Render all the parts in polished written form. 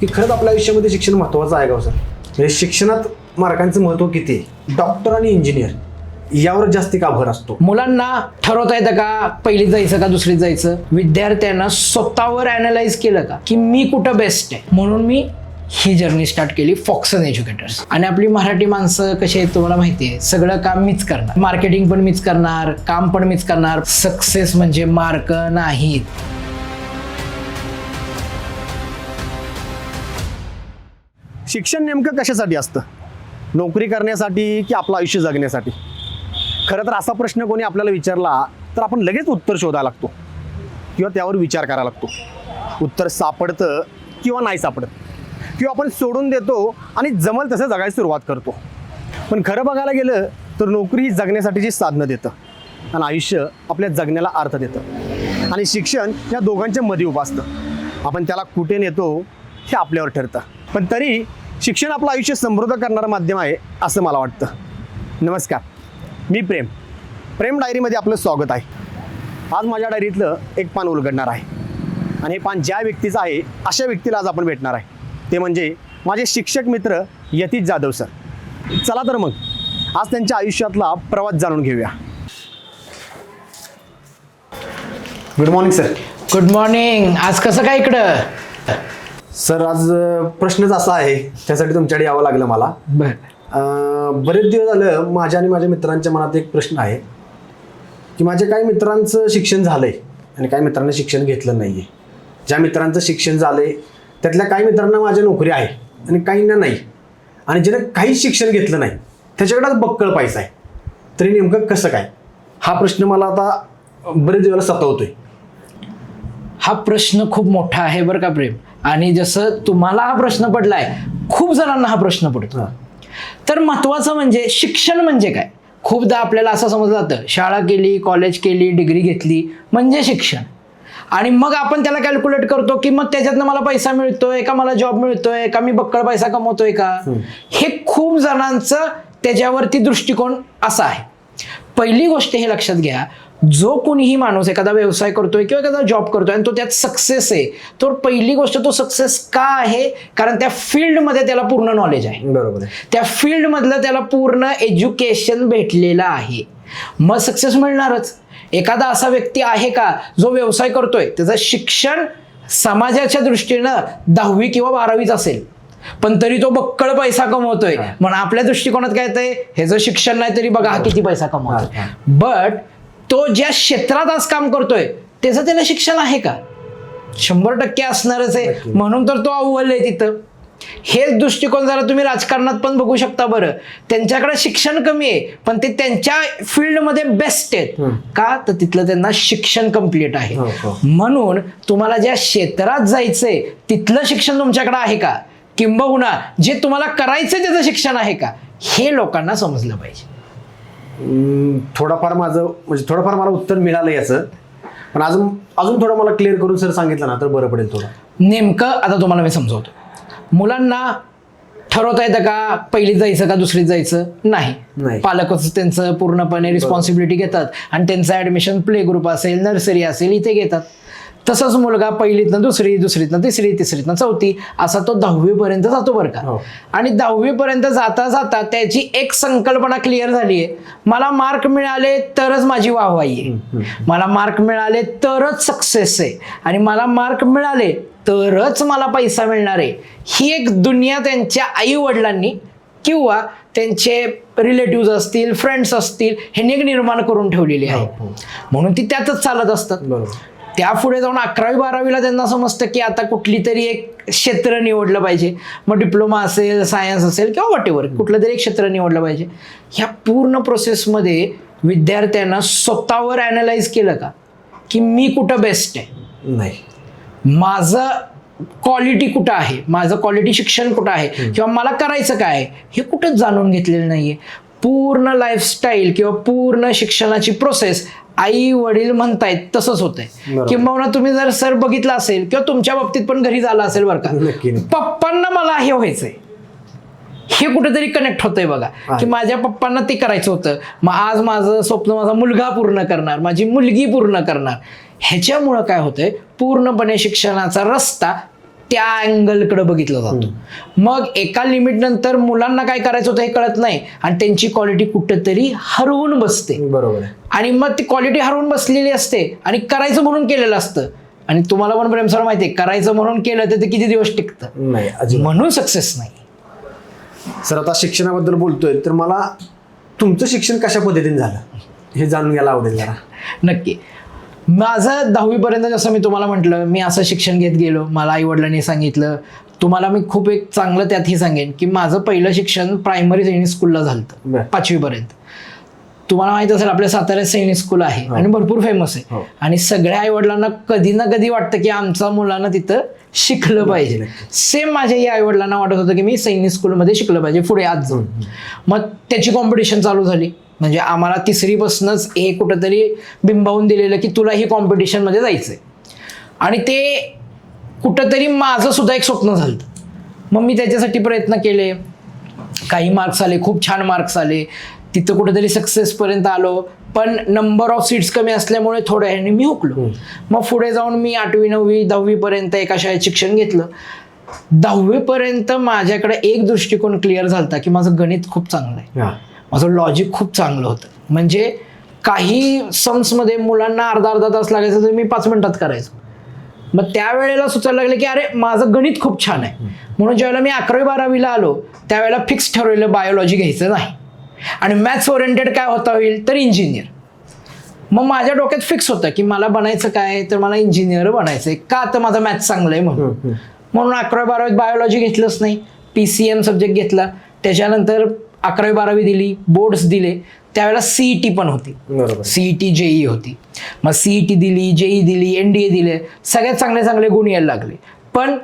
की खरंच आपल्या आयुष्यामध्ये शिक्षण महत्त्वाचं आहे का सर? म्हणजे शिक्षणात मार्कांचं महत्त्व किती आहे? डॉक्टर आणि इंजिनियर यावर जास्ती का भर असतो? मुलांना ठरवता येतं का पहिलीत जायचं का दुसरीत जायचं? विद्यार्थ्यांना स्वतःवर अॅनालाइज केलं का की मी कुठं बेस्ट आहे? म्हणून मी ही जर्नी स्टार्ट केली फॉक्सन एज्युकेटर्स. आणि आपली मराठी माणसं कशी आहेत तुम्हाला माहिती आहे, सगळं काम मीच करणार, मार्केटिंग पण मीच करणार, काम पण मीच करणार. सक्सेस म्हणजे मार्क नाहीत. शिक्षण नेमकं कशासाठी असतं? नोकरी करण्यासाठी की आपलं आयुष्य जगण्यासाठी? खरं तर असा प्रश्न कोणी आपल्याला विचारला तर आपण लगेच उत्तर शोधायला लागतो किंवा त्यावर विचार करायला लागतो. उत्तर सापडतं किंवा नाही सापडत, किंवा आपण सोडून देतो आणि जमल तसं जगायला सुरुवात करतो. पण खरं बघायला गेलं तर नोकरी ही जगण्यासाठीची साधनं देतं आणि आयुष्य आपल्या जगण्याला अर्थ देतं. आणि शिक्षण या दोघांच्या मध्ये उभं असतं. आपण त्याला कुठे नेतो हे आपल्यावर ठरतं. पण तरी शिक्षण आपलं आयुष्य समृद्ध करणारं माध्यम आहे असं मला वाटतं. नमस्कार, मी प्रेम डायरीमध्ये आपलं स्वागत आहे. आज माझ्या डायरीतलं एक पान उलगडणार आहे आणि हे पान ज्या व्यक्तीचं आहे अशा व्यक्तीला आज आपण भेटणार आहे. ते म्हणजे माझे शिक्षक मित्र यतीश जाधव सर. चला तर मग आज त्यांच्या आयुष्यातला प्रवास जाणून घेऊया. Good morning sir. Good morning. आज कसं काय इकडं? सर आज प्रश्नच असा आहे, त्यासाठी तुमच्याकडे यावं लागलं मला. बरेच दिवस झालं माझ्या आणि माझ्या मित्रांच्या मनात एक प्रश्न आहे की माझ्या काही मित्रांचं शिक्षण झालंय आणि काही मित्रांना शिक्षण घेतलं नाहीये. ज्या मित्रांचं शिक्षण झालंय त्यातल्या काही मित्रांना माझ्या नोकरी आहे आणि काहींना नाही. आणि ज्यानं काहीच शिक्षण घेतलं नाही त्याच्याकडेच बक्कळ पैसा आहे. तरी नेमकं कसं काय? हा प्रश्न मला आता बरेच दिवस सतावतोय. हा प्रश्न खूप मोठा आहे बरं का प्रेम. आणि जसं तुम्हाला हा प्रश्न पडलाय, खूप जणांना हा प्रश्न पडतो. तर महत्वाचं म्हणजे शिक्षण म्हणजे काय? खूपदा आपल्याला असं समजलं जातं शाळा केली, कॉलेज केली, डिग्री घेतली म्हणजे शिक्षण. आणि मग आपण त्याला कॅल्क्युलेट करतो की मग त्याच्यातनं मला पैसा मिळतोय का, मला जॉब मिळतोय का, मी बक्कळ पैसा कमवतोय का. हे खूप जणांचं त्याच्यावरती दृष्टिकोन असा आहे. पहिली गोष्ट हे लक्षात घ्या, जो कोणीही माणूस एखादा व्यवसाय करतोय किंवा एखादा जॉब करतोय आणि तो त्यात सक्सेस आहे, तर पहिली गोष्ट तो सक्सेस का आहे? कारण त्या फील्डमध्ये त्याला पूर्ण नॉलेज आहे. बरोबर आहे. त्या फील्डमधलं त्याला पूर्ण एज्युकेशन भेटलेलं आहे, मग सक्सेस मिळणारच. एखादा असा व्यक्ती आहे का जो व्यवसाय करतोय, त्याचं शिक्षण समाजाच्या दृष्टीनं 10वी किंवा 12वीच असेल, पण तरी तो बक्कळ पैसा कमवतोय. म्हणून आपल्या दृष्टिकोनात काय येतंय, ह्याचं शिक्षण नाही तरी बघा हा किती पैसा कमवतोय. बट तो ज्या क्षेत्रात आज काम करतोय त्याचं त्याला शिक्षण आहे का? 100% असणारच आहे. म्हणून तर तो अव्वल आहे तिथं. हेच दृष्टिकोन जरा तुम्ही राजकारणात पण बघू शकता. बरं, त्यांच्याकडे शिक्षण कमी आहे पण ते त्यांच्या फील्डमध्ये बेस्ट आहेत का? तर तिथलं त्यांना शिक्षण कम्प्लीट आहे. म्हणून तुम्हाला ज्या क्षेत्रात जायचंय तिथलं शिक्षण तुमच्याकडे आहे का, किंबहुना जे तुम्हाला करायचंय त्याचं शिक्षण आहे का, हे लोकांना समजलं पाहिजे. थोडंफार मला उत्तर मिळालं याचं, पण अजून थोडं मला क्लिअर करून सर सांगितलं ना तर बरं पडेल थोडं. नेमकं आता तुम्हाला मी समजवतो. मुलांना ठरवता येतं का पहिलीत जायचं का दुसरीत जायचं? नाही. पालकच त्यांचं पूर्णपणे रिस्पॉन्सिबिलिटी घेतात आणि त्यांचं ऍडमिशन प्ले ग्रुप असेल, नर्सरी असेल, इथे घेतात. तसंच मुलगा पहिलीतनं दुसरी, दुसरीतनं तिसरी, तिसरीतनं चौथी, असा तो 10वी पर्यंत जातो बरं का. आणि 10वी पर्यंत जाता जाता त्याची एक संकल्पना क्लिअर झाली आहे, मला मार्क मिळाले तरच माझी वाहवाही आहे, मला मार्क मिळाले तरच सक्सेस आहे, आणि मला मार्क मिळाले तरच मला पैसा मिळणार आहे. ही एक दुनिया त्यांच्या आई वडिलांनी किंवा त्यांचे रिलेटिव्ह असतील, फ्रेंड्स असतील, ह्यांनी एक निर्माण करून ठेवलेली आहे. म्हणून ती त्यातच चालत असतात. त्या पुढे जाऊन 11वी 12वीला त्यांना समजतं की आता कुठली तरी एक क्षेत्र निवडलं पाहिजे. मग डिप्लोमा असेल, सायन्स असेल किंवा व्हॉटेवर, कुठलं तरी एक क्षेत्र निवडलं पाहिजे. ह्या पूर्ण प्रोसेसमध्ये विद्यार्थ्यांना स्वतःवर अॅनालाइज केलं का की मी कुठं बेस्ट आहे, नाही, माझं क्वालिटी कुठं आहे, माझं क्वालिटी शिक्षण कुठं आहे, किंवा मला करायचं काय आहे, हे कुठंच जाणून घेतलेलं नाहीये. पूर्ण लाईफस्टाईल किंवा पूर्ण शिक्षणाची प्रोसेस आई वडील म्हणतायत तसंच होतंय. किंवा तुम्ही जर सर बघितलं असेल किंवा तुमच्या बाबतीत पण घरी झालं असेल बरं का, पप्पांना मला हे व्हायचंय, हे कुठेतरी कनेक्ट होतंय बघा, की माझ्या पप्पांना ते करायचं होतं, मग आज माझं स्वप्न माझा मुलगा पूर्ण करणार, माझी मुलगी पूर्ण करणार. ह्याच्यामुळं काय होतंय, पूर्णपणे शिक्षणाचा रस्ता त्या अँगलकडे बघितलं जातं. मग एका लिमिट नंतर मुलांना काय करायचं होतं हे कळत नाही आणि त्यांची क्वालिटी कुठेतरी हरवून बसते. बरोबर आहे. आणि मग ती क्वालिटी हरवून बसलेली असते आणि करायचं म्हणून केलेलं असतं. आणि तुम्हाला पण प्रेम सर माहिती आहे, करायचं म्हणून केलं तर ते किती दिवस टिकतं, नाही म्हणून सक्सेस नाही. सर आता शिक्षणाबद्दल बोलतोय तर मला तुमचं शिक्षण कशा पद्धतीने झालं हे जाणून घ्यायला आवडेल जरा. नक्की. माझं 10वी पर्यंत जसं मी तुम्हाला म्हटलं, मी असं शिक्षण घेत गेलो. मला आई वडिलांनी सांगितलं. तुम्हाला मी खूप एक चांगलं त्यातही सांगेन की माझं पहिलं शिक्षण प्रायमरी सैनिक स्कूलला झालं, 5वी पर्यंत. तुम्हाला माहित असेल आपल्या साताऱ्यात सैनिक स्कूल आहे आणि भरपूर फेमस आहे. आणि सगळ्या आई वडिलांना कधी ना कधी वाटतं की आमच्या मुलांना तिथं शिकलं पाहिजे. सेम माझ्याही आई वडिलांना वाटत होतं की मी सैनिक स्कूलमध्ये शिकलं पाहिजे पुढे आज जाऊन. मग त्याची कॉम्पिटिशन चालू झाली. म्हणजे आम्हाला 3रीपासूनच हे कुठंतरी बिंबावून दिलेलं की तुला ही कॉम्पिटिशनमध्ये जायचंय. आणि ते कुठंतरी माझं सुद्धा एक स्वप्न झालं. मग मी त्याच्यासाठी प्रयत्न केले. काही मार्क्स आले, खूप छान मार्क्स आले. तिथं कुठेतरी सक्सेसपर्यंत आलो. पण नंबर ऑफ सीट्स कमी असल्यामुळे थोड्या ह्याने मी हुकलो. मग पुढे जाऊन मी 8वी 9वी 10वी पर्यंत एका शाळेत शिक्षण घेतलं. 10वी पर्यंत माझ्याकडे एक दृष्टिकोन क्लिअर झाला की माझं गणित खूप चांगलं आहे, माझं लॉजिक खूप चांगलं होतं. म्हणजे काही सम्समध्ये मुलांना अर्धा तास लागायचं तर मी 5 मिनिटात करायचो. मग त्यावेळेला सुचायला लागलं की अरे माझं गणित खूप छान आहे. म्हणून ज्यावेळेला मी 11वी 12वीला आलो त्यावेळेला फिक्स ठरवलेलं बायोलॉजी घ्यायचं नाही आणि मॅथ्स ओरिएंटेड काय होता होईल तर इंजिनियर. मग माझ्या डोक्यात फिक्स होतं की मला बनायचं काय तर मला इंजिनियर बनायचंय. का तर माझा मॅथ्स चांगलं आहे म्हणून 11वी 12वीत बायोलॉजी घेतलंच नाही, PCM सब्जेक्ट घेतला. त्याच्यानंतर 11वी 12वी दिली, बोर्ड्स दिले. त्यावेळेला CET पण होती, CET JEE होती. मग CET दिली, JEE दिली, NDA दिले. सगळ्यात चांगले चांगले गुण यायला लागले. पण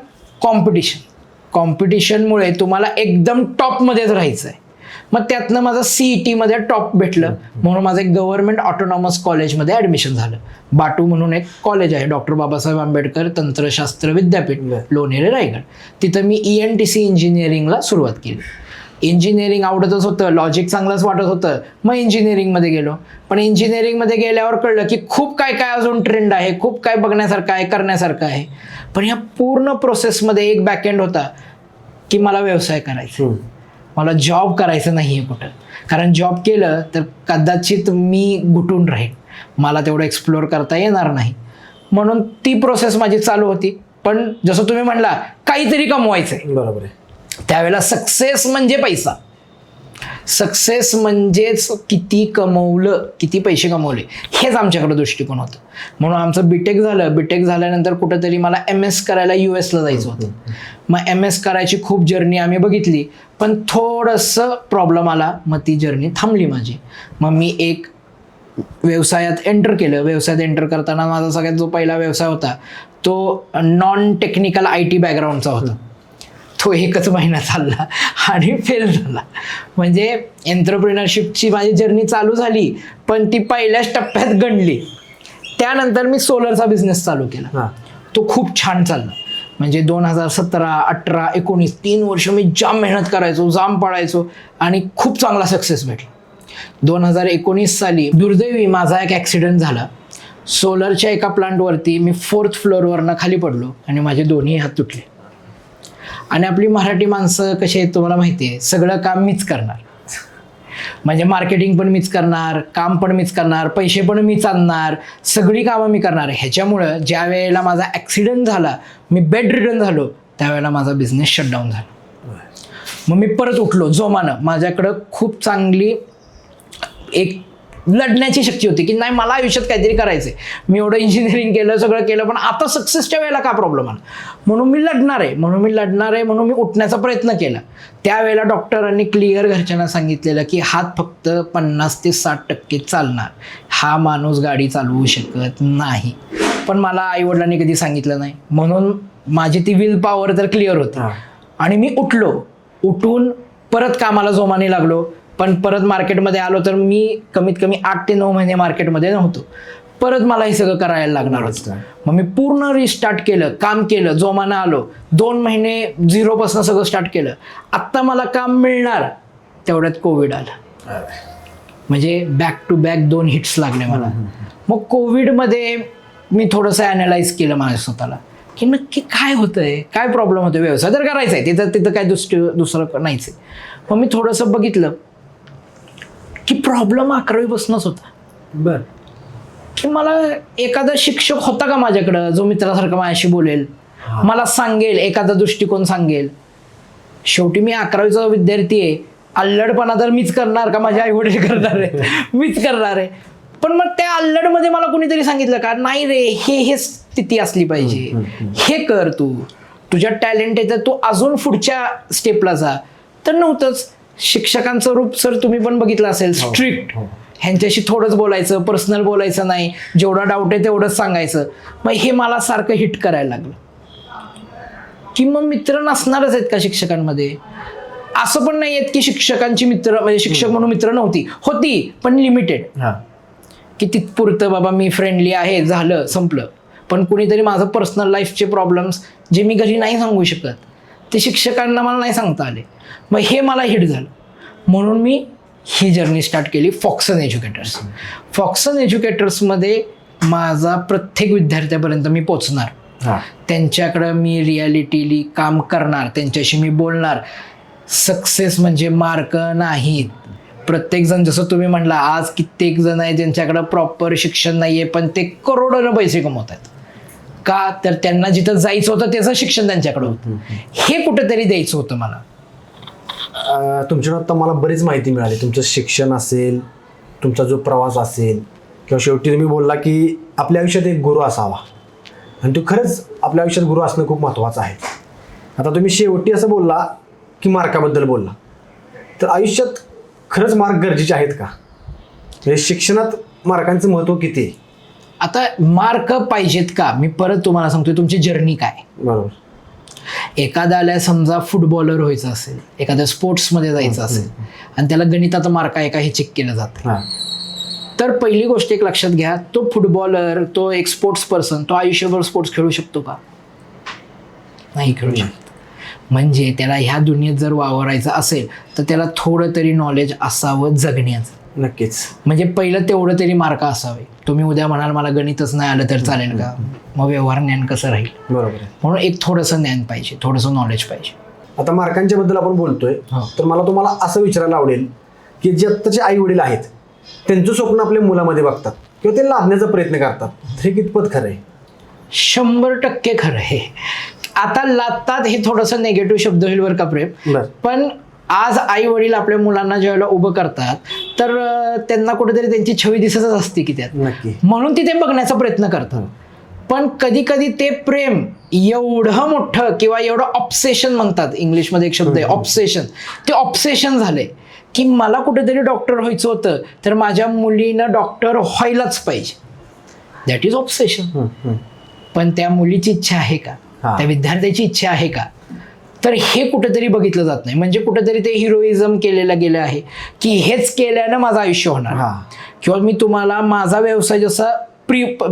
कॉम्पिटिशनमुळे तुम्हाला एकदम टॉपमध्येच राहायचं आहे. मग त्यातनं माझं CET मध्ये टॉप भेटलं म्हणून माझं एक गव्हर्नमेंट ऑटोनॉमस कॉलेजमध्ये ॲडमिशन झालं. बाटू म्हणून एक कॉलेज आहे, डॉक्टर बाबासाहेब आंबेडकर तंत्रशास्त्र विद्यापीठ, लोणेरे, रायगड. तिथं मी ENTC इंजिनिअरिंगला सुरुवात केली. इंजिनिअरिंग आवडतच होतं, लॉजिक चांगलंच वाटत होतं. मग इंजिनिअरिंगमध्ये गेलो. पण इंजिनिअरिंगमध्ये गेल्यावर कळलं की खूप काय काय अजून ट्रेंड आहे, खूप काय बघण्यासारखं आहे, करण्यासारखं आहे. पण ह्या पूर्ण प्रोसेसमध्ये एक बॅकएंड होता की मला व्यवसाय करायचा, मला जॉब करायचं नाही आहे कुठं. कारण जॉब केलं तर कदाचित मी गुटून राहीन, मला तेवढं एक्सप्लोअर करता येणार नाही. म्हणून ती प्रोसेस माझी चालू होती. पण जसं तुम्ही म्हणला काहीतरी कमवायचं आहे. बरोबर आहे. त्यावेळेला सक्सेस म्हणजे पैसा, सक्सेस म्हणजेच किती कमवलं, किती पैसे कमवले, हेच आमच्याकडे दृष्टिकोन होतं. म्हणून आमचं बीटेक झालं. बीटेक झाल्यानंतर कुठंतरी मला MS करायला US ला जायचं होतं. मग MS करायची खूप जर्नी आम्ही बघितली, पण थोडंसं प्रॉब्लेम आला. मग ती जर्नी थांबली माझी. मग मी एक व्यवसायात एंटर केलं. व्यवसायात एंटर करताना माझा सगळ्यात जो पहिला व्यवसाय होता तो नॉन टेक्निकल IT बॅकग्राऊंडचा होता. तो 1च महिना चालला आणि फेल झाला. म्हणजे एंटरप्रिनरशिपची माझी जर्नी चालू झाली पण ती पहिल्याच टप्प्यात गणली. त्यानंतर मी सोलरचा बिझनेस चालू केला. तो खूप छान चालला. म्हणजे 2017, 18, 19 3 वर्ष मी जाम मेहनत करायचो, जाम पडायचो आणि खूप चांगला सक्सेस भेटला. 2019 साली दुर्दैवी माझा एक ॲक्सिडेंट झाला. सोलरच्या एका प्लांटवरती मी 4th फ्लोअरवरनं खाली पडलो आणि माझे दोन्ही हात तुटले. आणि आपली मराठी माणसं कशी आहेत तुम्हाला माहिती आहे, सगळं काम मीच करणार. म्हणजे मार्केटिंग पण मीच करणार, काम पण मीच करणार, पैसे पण मीच आणणार, सगळी कामं मी करणार. ह्याच्यामुळं ज्या वेळेला माझा ॲक्सिडेंट झाला, मी बेड रिटर्न झालो, त्यावेळेला माझा बिझनेस शटडाऊन झाला. मग मी परत उठलो जोमानं. माझ्याकडं खूप चांगली एक लढण्याची शक्ती होती की नाही मला आयुष्यात काहीतरी करायचंय. मी एवढं इंजिनिअरिंग केलं, सगळं केलं, पण आता सक्सेसच्या वेळेला का प्रॉब्लेम आला, म्हणून मी लढणार आहे, म्हणून मी उठण्याचा प्रयत्न केला. त्यावेळेला डॉक्टरांनी क्लिअर घरच्यांना सांगितलेलं की हात फक्त 50 ते 60% चालणार, हा माणूस गाडी चालवू शकत नाही. पण मला आईवडिलांनी कधी सांगितलं नाही, म्हणून माझी ती विल पॉवर तर क्लिअर होती. आणि मी उठून परत कामाला जोमाने लागलो. पण परत मार्केटमध्ये आलो तर मी कमीत कमी 8 ते 9 महिने मार्केटमध्ये नव्हतो. परत मला हे सगळं करायला लागणार होतं. मग मी पूर्ण रिस्टार्ट केलं, काम केलं, जोमानं आलो. 2 महिने 0पासून सगळं स्टार्ट केलं. आत्ता मला काम मिळणार तेवढ्यात कोविड आलं. म्हणजे बॅक टू बॅक 2 हिट्स लागले मला. मग कोविडमध्ये मी थोडंसं ॲनालाइज केलं माझ्या स्वतःला की नक्की काय होतंय, काय प्रॉब्लेम होतोय. व्यवसाय तर करायचा आहे, तिथं काय दुसरं नाहीच आहे. मग मी थोडंसं बघितलं की प्रॉब्लेम 11वीपासूनच होता. बर. की मला एखादा शिक्षक होता का माझ्याकडं जो मित्रासारखं माझ्याशी बोलेल, मला सांगेल, एखादा दृष्टिकोन सांगेल. शेवटी मी 11वीचा विद्यार्थी आहे, अल्लडपणा तर मीच करणार का माझे आई वडील करणार आहे? मीच करणार आहे. पण मग त्या अल्लडमध्ये मला कोणीतरी सांगितलं का नाही रे, हे स्थिती असली पाहिजे, हे कर, तुझ्या टॅलेंट आहे तर तू अजून पुढच्या स्टेपला जा. तर नव्हतंच. शिक्षकांचं रूप सर तुम्ही पण बघितलं असेल, स्ट्रिक्ट. ह्यांच्याशी थोडंच बोलायचं, पर्सनल बोलायचं नाही, जेवढा डाऊट आहे तेवढंच सांगायचं. मग हे मला सारखं हिट करायला लागलं की मग मित्र नसणारच आहेत का शिक्षकांमध्ये? असं पण नाही आहेत की शिक्षकांची मित्र म्हणजे शिक्षक म्हणून मित्र नव्हती, होती पण लिमिटेड. की तिथपुरतं बाबा मी फ्रेंडली आहे, झालं संपलं. पण कुणीतरी माझं पर्सनल लाईफचे प्रॉब्लेम्स जे मी घरी नाही सांगू शकत ते शिक्षकांना मला नाही सांगता आले. मग हे मला हिट झालं. म्हणून मी ही जर्नी स्टार्ट केली फॉक्सन एज्युकेटर्स. फॉक्सन एज्युकेटर्समध्ये माझा प्रत्येक विद्यार्थ्यापर्यंत मी पोचणार, त्यांच्याकडं मी रियालिटीली काम करणार, त्यांच्याशी मी बोलणार. सक्सेस म्हणजे मार्क नाहीत. प्रत्येकजण जसं तुम्ही म्हणला, आज कित्येक जण आहे ज्यांच्याकडं प्रॉपर शिक्षण नाही आहे पण ते करोडोनं पैसे कमवत आहेत. का तर त्यांना जिथं जायचं होतं त्याचं शिक्षण त्यांच्याकडं होतं. हे कुठेतरी द्यायचं होतं मला. तुमच्याकडं आता मला बरीच माहिती मिळाली. तुमचं शिक्षण असेल, तुमचा जो प्रवास असेल, किंवा शेवटी तुम्ही बोलला की आपल्या आयुष्यात एक गुरु असावा, आणि तो खरंच आपल्या आयुष्यात गुरु असणं खूप महत्त्वाचं आहे. आता तुम्ही शेवटी असं बोलला की मार्काबद्दल बोलला, तर आयुष्यात खरंच मार्क गरजेचे आहेत का? म्हणजे शिक्षणात मार्कांचं महत्त्व किती आहे? आता मार्क पाहिजेत का? मी परत तुम्हाला सांगतोय, तुमची जर्नी काय. बरोबर. एखाद्याला समजा फुटबॉलर व्हायचं असेल, एखाद्या स्पोर्ट्समध्ये जायचं असेल आणि त्याला गणिताचा मार्क आहे का हे चेक केलं जातं. तर पहिली गोष्ट एक लक्षात घ्या, तो फुटबॉलर, तो एक स्पोर्ट्स पर्सन, तो आयुष्यभर स्पोर्ट्स खेळू शकतो का? नाही खेळू शकतो. म्हणजे त्याला ह्या दुनियेत जर वावरायचं असेल तर त्याला थोडं तरी नॉलेज असावं जगण्याचं. नक्कीच. म्हणजे पहिलं तेवढं तरी मार्क असावे. तुम्ही उद्या म्हणाल मला गणितच नाही आलं तर चालेल का? मग व्यवहार ज्ञान कसं राहील? बरोबर. म्हणून एक थोडंसं ज्ञान पाहिजे, थोडंसं नॉलेज पाहिजे. आता मार्कांच्या बद्दल आपण बोलतोय, तर मला तुम्हाला असं विचारायला आवडेल की जे आत्ताचे आई वडील आहेत त्यांचं स्वप्न आपल्या मुलामध्ये बघतात किंवा ते लाभण्याचा प्रयत्न करतात, तर हे कितपत खरं आहे? 100% खरं आहे. आता लादतात हे थोडंसं निगेटिव्ह शब्द होईल बरं का प्रेम, पण आज आई वडील आपल्या मुलांना ज्यावेळेला उभं करतात तर त्यांना कुठेतरी त्यांची छवी दिसतच असते की त्यात, म्हणून ती ते बघण्याचा प्रयत्न करतात. पण कधी कधी ते प्रेम एवढं मोठं किंवा एवढं ऑब्सेशन म्हणतात, इंग्लिशमध्ये एक शब्द आहे ऑब्सेशन, ते ऑब्सेशन झालंय की मला कुठेतरी डॉक्टर व्हायचं होतं तर माझ्या मुलीनं डॉक्टर व्हायलाच पाहिजे. That is obsession. पण त्या मुलीची इच्छा आहे का? त्या विद्यार्थ्याची इच्छा आहे का? तर हे कुठेतरी बघितलं जात नाही. म्हणजे कुठेतरी ते हिरोइझम केलेलं गेलं आहे की हेच केल्यानं माझं आयुष्य होणार. किंवा मी तुम्हाला माझा व्यवसाय जसा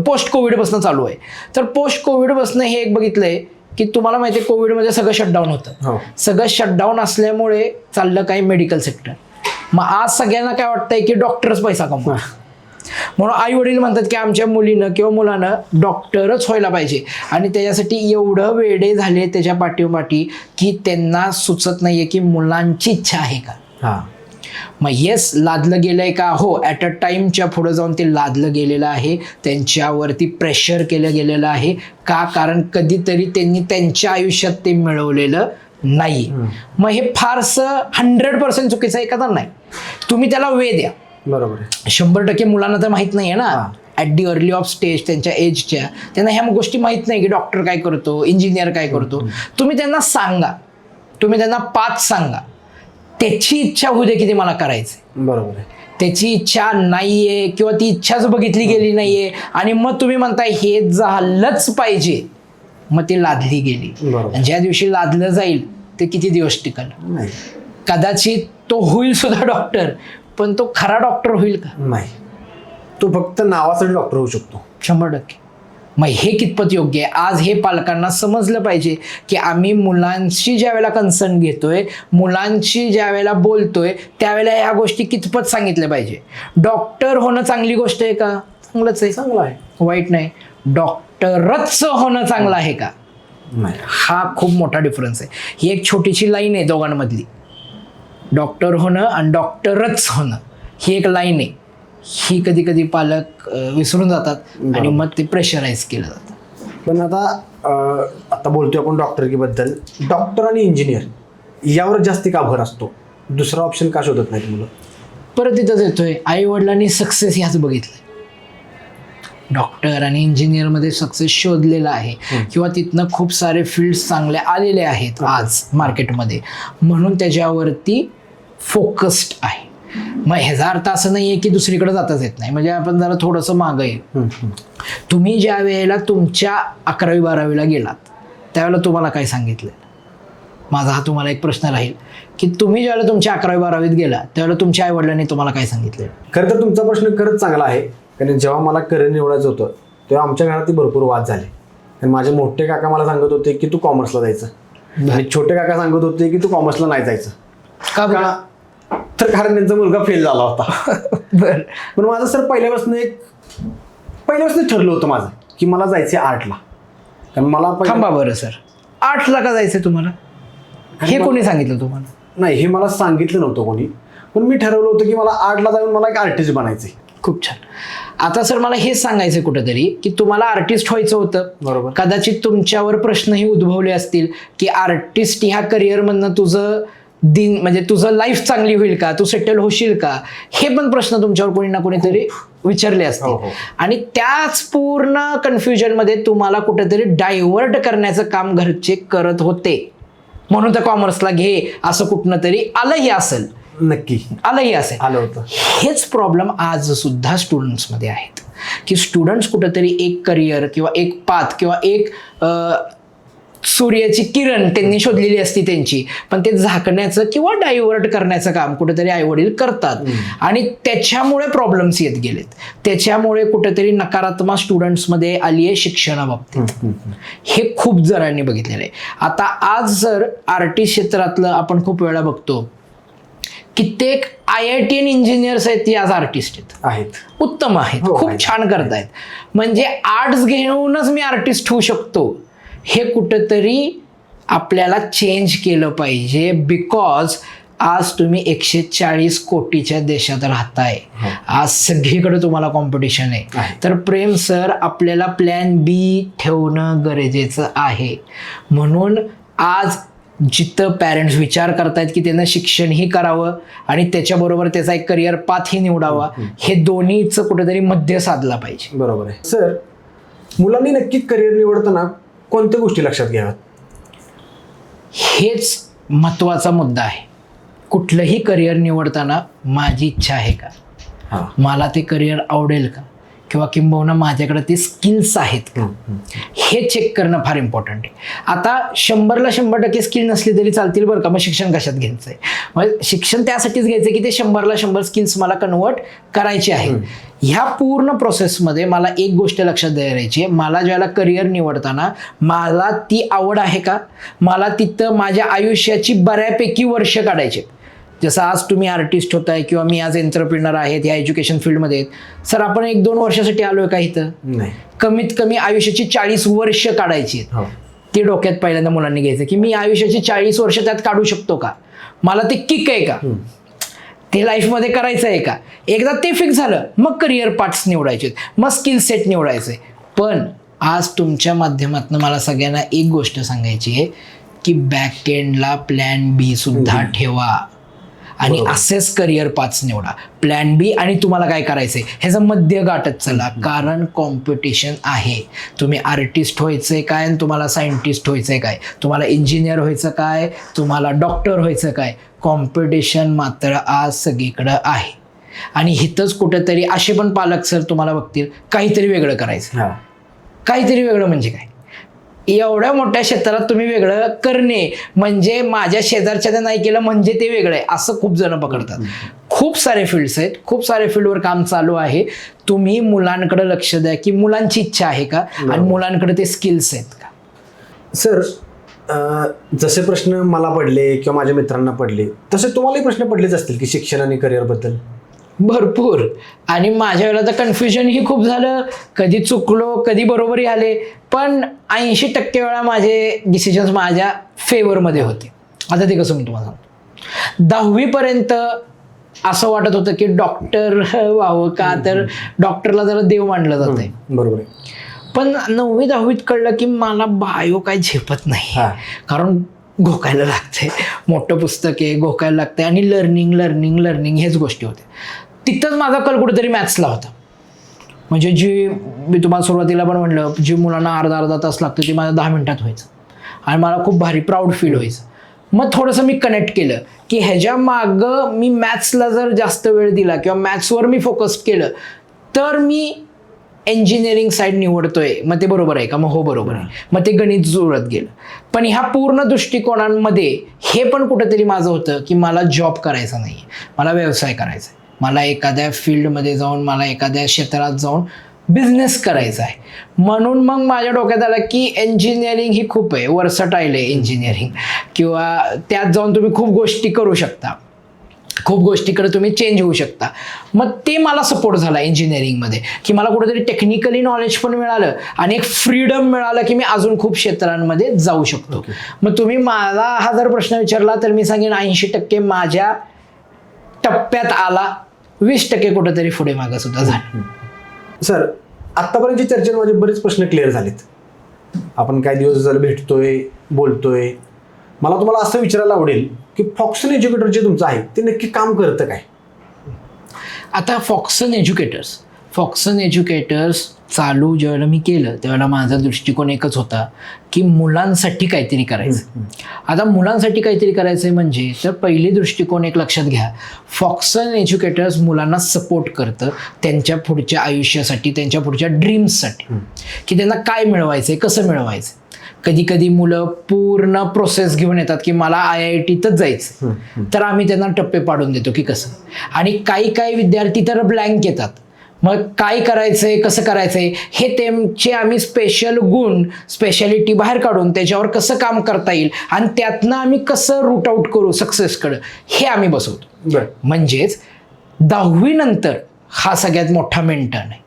पोस्ट कोविडपासून चालू आहे, तर पोस्ट कोविडपासून हे एक बघितलंय की तुम्हाला माहिती आहे कोविडमध्ये सगळं शटडाऊन होतं. सगळं शटडाऊन असल्यामुळे चाललं काही मेडिकल सेक्टर. मग आज सगळ्यांना काय वाटतंय की डॉक्टरच पैसा कमवा, म्हणून आई वडील म्हणतात की आमच्या मुलीनं किंवा मुलानं डॉक्टरच व्हायला पाहिजे. आणि त्याच्यासाठी एवढं वेडे झाले त्याच्या पाठीपाठी की त्यांना सुचत नाहीये की मुलांची इच्छा आहे का. मग येस, लादलं गेलंय का? हो, ॲट अ टाइमच्या पुढे जाऊन ते लादलं गेलेलं आहे. त्यांच्यावरती प्रेशर केलं गेलेलं आहे. का? कारण कधीतरी त्यांनी त्यांच्या आयुष्यात ते मिळवलेलं नाही. मग हे फारसं 100% चुकीचं एखादा नाही. तुम्ही त्याला वे द्या. बरोबर. 100% मुलांना तर माहित नाहीये ना, at the early of stage त्यांच्या एजच्या, त्यांना ह्या गोष्टी माहित नाही की डॉक्टर काय करतो, इंजिनियर काय करतो. तुम्ही त्यांना सांगा, तुम्ही त्यांना 5 सांगा, त्याची इच्छा होऊ दे की ते मला करायचंय. बरोबर. त्याची इच्छा नाहीये किंवा ती इच्छाच बघितली गेली नाहीये आणि मग तुम्ही म्हणताय हे झालंच पाहिजे, मग ती लादली गेली. ज्या दिवशी लादलं जाईल ते किती दिवस टिकल? कदाचित तो होईल सुद्धा डॉक्टर, पण तो खरा डॉक्टर होईल का? नाही. तो फक्त नावासाठी डॉक्टर होऊ शकतो. 100%. मग हे कितपत योग्य आहे? आज हे पालकांना समजलं पाहिजे की आम्ही मुलांशी ज्या वेळेला कन्सर्न घेतोय, मुलांशी ज्या वेळेला बोलतोय, त्यावेळेला ह्या गोष्टी कितपत सांगितल्या पाहिजे. डॉक्टर होणं चांगली गोष्ट आहे का? चांगलंच आहे, चांगलं आहे, वाईट नाही. डॉक्टरच होणं चांगलं आहे का? नाही. हा खूप मोठा डिफरन्स आहे. ही एक छोटीशी लाईन आहे दोघांमधली. डॉक्टर होणं आणि डॉक्टरच होणं ही एक लाईन आहे. ही कधी कधी पालक विसरून जातात आणि मग ते प्रेशराईज केलं जातं. पण आता बोलतोय आपण डॉक्टरकीबद्दल, डॉक्टर आणि इंजिनियर यावर जास्ती का भर असतो? दुसरा ऑप्शन का शोधत नाहीत मुलं? परत तिथंच येतोय, आई वडिलांनी सक्सेस ह्याच बघितलं. डॉक्टर आणि इंजिनियरमध्ये सक्सेस शोधलेला आहे किंवा तिथनं खूप सारे फील्ड्स चांगले आलेले आहेत आज मार्केटमध्ये, म्हणून त्याच्यावरती फोकस्ड आहे. मग ह्याचा अर्थ असं नाही आहे की दुसरीकडे जाताच येत नाही. म्हणजे आपण जरा थोडंसं मागं आहे. तुम्ही ज्या वेळेला तुमच्या 11वी-12वीला गेलात त्यावेळेला तुम्हाला काय सांगितलं? माझा हा तुम्हाला एक प्रश्न राहील की तुम्ही ज्यावेळेला तुमच्या 11वी-12वीत गेला त्यावेळेला तुमच्या आईवडिलांनी तुम्हाला काय सांगितलं? खरं तर तुमचा प्रश्न खरंच चांगला आहे. कारण जेव्हा मला करिअर निवडायचं होतं तेव्हा आमच्या घरातही भरपूर वाद झाले. आणि माझे मोठे काका मला सांगत होते की तू कॉमर्सला जायचं आणि छोटे काका सांगत होते की तू कॉमर्सला नाही जायचं. का? तर कारण त्यांचा मुलगा फेल झाला होता. बरं. पण माझं सर पहिल्यापासून ठरलं होतं माझं की मला जायचं आर्टला. कारण मला थांबा बरं सर, 8ला का जायचं तुम्हाला? हे कोणी सांगितलं तुम्हाला? नाही, हे मला सांगितलं नव्हतं कोणी, पण मी ठरवलं होतं की मला आर्टला जाऊन मला एक आर्टिस्ट बनायचंय. खूप छान. आता सर मला हेच सांगायचं कुठेतरी की तुम्हाला आर्टिस्ट व्हायचं होतं. बरोबर. कदाचित तुमच्यावर प्रश्नही उद्भवले असतील की आर्टिस्ट ह्या करिअरमधनं तुझं म्हणजे तुझं लाईफ चांगली होईल का, तू सेटल होशील का, हे पण प्रश्न तुमच्यावर कोणी ना कोणीतरी विचारले असतील. आणि त्याच पूर्ण कन्फ्युजनमध्ये तुम्हाला कुठेतरी डायव्हर्ट करण्याचं काम घरचे करत होते, म्हणून त्या कॉमर्सला घे असं कुठनं तरी आलंही असेल. नक्की आलंही असेल. आलं होतं. हेच प्रॉब्लेम आज सुद्धा स्टुडंट्समध्ये आहेत की स्टुडंट्स कुठेतरी एक करिअर किंवा एक पाथ किंवा एक सूर्याची किरण त्यांनी शोधलेली असती त्यांची, पण ते झाकण्याचं किंवा डायव्हर्ट करण्याचं काम कुठेतरी आईवडील करतात आणि त्याच्यामुळे प्रॉब्लेम्स येत गेलेत. त्याच्यामुळे कुठेतरी नकारात्मक स्टुडंट्समध्ये आली आहे शिक्षणाबाबतीत. हे खूप जणांनी बघितलेलं आहे. आता आज जर आर्टिस्ट क्षेत्रातलं आपण खूप वेळा बघतो, कित्येक IITian इंजिनियर्स आहेत ती आज आर्टिस्ट आहेत. उत्तम आहेत, खूप छान करतायत. म्हणजे आर्ट्स घेऊनच मी आर्टिस्ट होऊ शकतो, हे कुठंतरी आपल्याला चेंज केलं पाहिजे. बिकॉज आज तुम्ही 140 कोटीच्या देशात राहताय. आज सगळीकडे तुम्हाला कॉम्पिटिशन आहे. तर प्रेम सर, आपल्याला प्लॅन बी ठेवणं गरजेचं आहे. म्हणून आज जिथं पॅरेंट्स विचार करतायत की त्यांना शिक्षणही करावं आणि त्याच्याबरोबर त्याचा एक करिअर पाथही निवडावा, हे दोन्हीचं कुठेतरी मध्य साधला पाहिजे. बरोबर आहे सर. मुलांनी नक्की करिअर निवडताना कोणत्या गोष्टी लक्षात घ्याव्यात? हेच महत्त्वाचा मुद्दा आहे. कुठलंही करिअर निवडताना माझी इच्छा आहे का, मला ते करिअर आवडेल का, किंवा किंबहुना माझ्याकडे ते स्किल्स आहेत का, हे चेक करणं फार इम्पॉर्टंट आहे. आता 100ला 100% स्किल नसली तरी चालतील बरं का, मग शिक्षण कशात घ्यायचं आहे? मग शिक्षण त्यासाठीच घ्यायचं की ते 100ला 100 स्किल्स मला कन्वर्ट करायचे आहे. ह्या पूर्ण प्रोसेसमध्ये मला एक गोष्ट लक्षात द्यायची आहे, मला ज्याला करिअर निवडताना मला ती आवड आहे का, मला तिथं माझ्या आयुष्याची बऱ्यापैकी वर्ष काढायची. जसं आज तुम्ही आर्टिस्ट होताय किंवा मी आज एंटरप्रिनर आहेत या एज्युकेशन फील्डमध्ये, सर आपण 1-2 वर्षासाठी आलोय का इथं? नाही. कमीत कमी आयुष्याची 40 वर्ष काढायची. ते डोक्यात पहिल्यांदा मुलांनी घ्यायचं की मी आयुष्याची 40 वर्ष त्यात काढू शकतो का, मला ते किक आहे का, ते लाईफमध्ये करायचं आहे का. एकदा ते फिक्स झालं मग करिअर पार्ट्स निवडायचे, मग स्किल सेट निवडायचे. पण आज तुमच्या माध्यमातून मला सगळ्यांना एक गोष्ट सांगायची आहे की बॅक एंडला प्लॅन बी सुद्धा ठेवा आणि असेच करिअर पाथ्स निवडा. प्लॅन बी आणि तुम्हाला काय करायचंय ह्याचं मध्य गाठत चला, कारण कॉम्पिटिशन आहे. तुम्ही आर्टिस्ट व्हायचंय काय आणि तुम्हाला सायंटिस्ट व्हायचंय काय, तुम्हाला इंजिनियर व्हायचं काय, तुम्हाला डॉक्टर व्हायचं काय, कॉम्पिटिशन मात्र आज सगळीकडं आहे. आणि हिथंच कुठेतरी असे पण पालक सर तुम्हाला बघतील काहीतरी वेगळं करायचं. काहीतरी वेगळं म्हणजे काय, एवढ्या मोठ्या क्षेत्रात तुम्ही वेगळं करणे म्हणजे माझ्या शेजारच्या नाही केलं म्हणजे ते वेगळं आहे असं खूप जण पकडतात. खूप सारे फील्ड्स आहेत, खूप सारे फील्डवर काम चालू आहे. तुम्ही मुलांकडे लक्ष द्या की मुलांची इच्छा आहे का आणि मुलांकडे ते स्किल्स आहेत का. सर, जसे प्रश्न मला पडले किंवा माझ्या मित्रांना पडले तसे तुम्हालाही प्रश्न पडलेच असतील की शिक्षण आणि करिअर बद्दल. भरपूर. आणि माझ्या वेळेला तर कन्फ्युजनही खूप झालं, कधी चुकलो कधी बरोबरही आले, पण 80% वेळा माझे डिसिजन्स माझ्या फेवरमध्ये होते. आता ते कसं मी तुम्हाला सांगतो. 10वीपर्यंत असं वाटत होतं की डॉक्टर व्हावं, का तर डॉक्टरला जरा देव मानलं जात आहे. बरोबर आहे. पण 9वी-10वीत कळलं की मला बायो काय झेपत नाही, कारण घोकायला लागते, मोठं पुस्तक आहे, घोकायला लागते आणि लर्निंग लर्निंग लर्निंग हेच गोष्टी होत्या. तिथंच माझा कल कुठेतरी मॅथ्सला होता. म्हणजे जी मी तुम्हाला सुरुवातीला पण म्हणलं, जी मुलांना अर्धा तास लागतं ते माझं 10 मिनिटात व्हायचं आणि मला खूप भारी प्राऊड फील व्हायचं. मग थोडंसं मी कनेक्ट केलं की ह्याच्या मागं मी मॅथ्सला जर जास्त वेळ दिला किंवा मॅथ्सवर मी फोकस केलं तर मी इंजिनिअरिंग साईड निवडतोय, मग ते बरोबर आहे का? मग हो बरोबर आहे. मग ते गणित जुळत गेलं. पण ह्या पूर्ण दृष्टिकोनांमध्ये हे पण कुठंतरी माझं होतं की मला जॉब करायचा नाही, मला व्यवसाय करायचा आहे, मला एखाद्या फील्डमध्ये जाऊन, मला एखाद्या क्षेत्रात जाऊन बिझनेस करायचा आहे. म्हणून मग माझ्या डोक्यात आलं की इंजिनिअरिंग ही खूप आहे, वर्सटाईल आहे इंजिनिअरिंग, किंवा त्यात जाऊन तुम्ही खूप गोष्टी करू शकता, खूप गोष्टीकडे तुम्ही चेंज होऊ शकता. मग ते मला सपोर्ट झाला इंजिनिअरिंगमध्ये, की मला कुठेतरी टेक्निकली नॉलेज पण मिळालं आणि एक फ्रीडम मिळालं की मी अजून खूप क्षेत्रांमध्ये जाऊ शकतो. मग तुम्ही मला हा जर प्रश्न विचारला तर मी सांगेन 80% माझ्या टप्प्यात आला, 20% कुठेतरी पुढे मागं सुद्धा झालं. सर, आत्तापर्यंतच्या चर्चेमध्ये बरेच प्रश्न क्लिअर झालेत. आपण काही दिवस झालं भेटतोय, बोलतोय. मला तुम्हाला असं विचारायला आवडेल की फॉक्सन एज्युकेटर जे तुमचं आहे ते नक्की काम करतं काय? आता फॉक्सन एज्युकेटर्स चालू ज्यावेळेला मी केलं त्यावेळेला माझा दृष्टिकोन एकच होता की मुलांसाठी काहीतरी करायचं. आता मुलांसाठी काहीतरी करायचं म्हणजे तर पहिली दृष्टिकोन एक लक्षात घ्या, फॉक्सन एज्युकेटर्स मुलांना सपोर्ट करतं त्यांच्या पुढच्या आयुष्यासाठी, त्यांच्या पुढच्या ड्रीम्ससाठी, की त्यांना काय मिळवायचं आहे, कसं मिळवायचं. कधी कधी मुलं पूर्ण प्रोसेस घेऊन येतात की मला IITतच जायचं, तर आम्ही त्यांना टप्पे पाडून देतो की कसं. आणि काही विद्यार्थी तर ब्लँक येतात, मग काय करायचंय, कसं करायचंय हे त्यांचे आम्ही स्पेशल गुण, स्पेशालिटी बाहेर काढून त्याच्यावर कसं काम करता येईल आणि त्यातनं आम्ही कसं रूट आउट करू सक्सेसकडं हे आम्ही बसवतो. म्हणजेच 10वी नंतर हा सगळ्यात मोठा मेंटन आहे,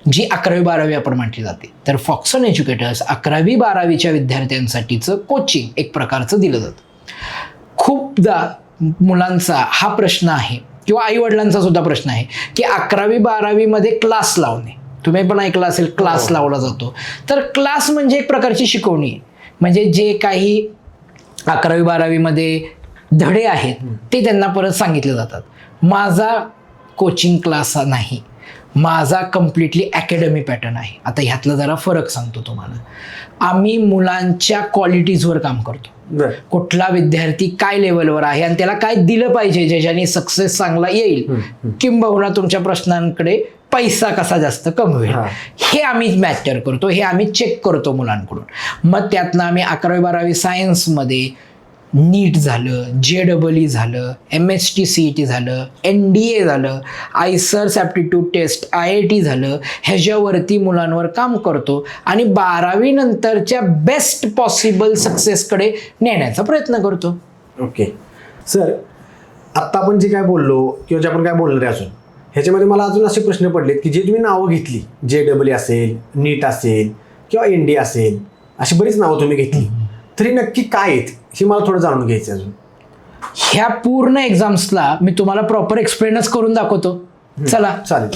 जी 11वी-12वी आपण म्हटली जाते. तर फॉक्सन एज्युकेटर्स 11वी-12वीच्या विद्यार्थ्यांसाठीचं कोचिंग एक प्रकारचं दिलं जातं. खूपदा मुलांचा हा प्रश्न आहे किंवा आईवडिलांचा सुद्धा प्रश्न आहे की 11वी-12वीमध्ये क्लास लावणे. तुम्ही पण ऐकलं असेल क्लास लावला जातो. तर क्लास म्हणजे एक प्रकारची शिकवणी आहे. म्हणजे जे काही 11वी-12वीमध्ये धडे आहेत ते त्यांना परत सांगितले जातात. माझा कोचिंग क्लास नाही, माझा कम्प्लिटली अकॅडमी पॅटर्न आहे. आता ह्यातला जरा फरक सांगतो तुम्हाला. आम्ही मुलांच्या क्वालिटीजवर काम करतो. कुठला विद्यार्थी काय लेवलवर आहे आणि त्याला काय दिलं पाहिजे ज्याच्याने सक्सेस चांगला येईल, किंबहुना तुमच्या प्रश्नांकडे पैसा कसा जास्त कमवेल, हे आम्ही मॅटर करतो, हे आम्ही चेक करतो मुलांकडून. मग त्यातनं आम्ही 11वी-12वी सायन्समध्ये नीट झालं, JEE झालं, MST CET झालं, NDA झालं, आयसर्स ॲप्टिट्यूड टेस्ट, IIT झालं, ह्याच्यावरती मुलांवर काम करतो आणि 12वी नंतरच्या बेस्ट पॉसिबल सक्सेसकडे नेण्याचा प्रयत्न करतो. ओके सर, आत्ता आपण जे काय बोललो किंवा जे आपण काय बोलणार आहे अजून, ह्याच्यामध्ये मला अजून असे प्रश्न पडलेत की जे तुम्ही नावं घेतली, JEE असेल, नीट असेल किंवा NDA असेल, अशी बरीच नावं तुम्ही घेतली, तरी नक्की काय आहेत हे मला थोडं जाणून घ्यायचं अजून. ह्या पूर्ण एक्झाम्सला मी तुम्हाला प्रॉपर एक्सप्लेनच करून दाखवतो. चला चालेल.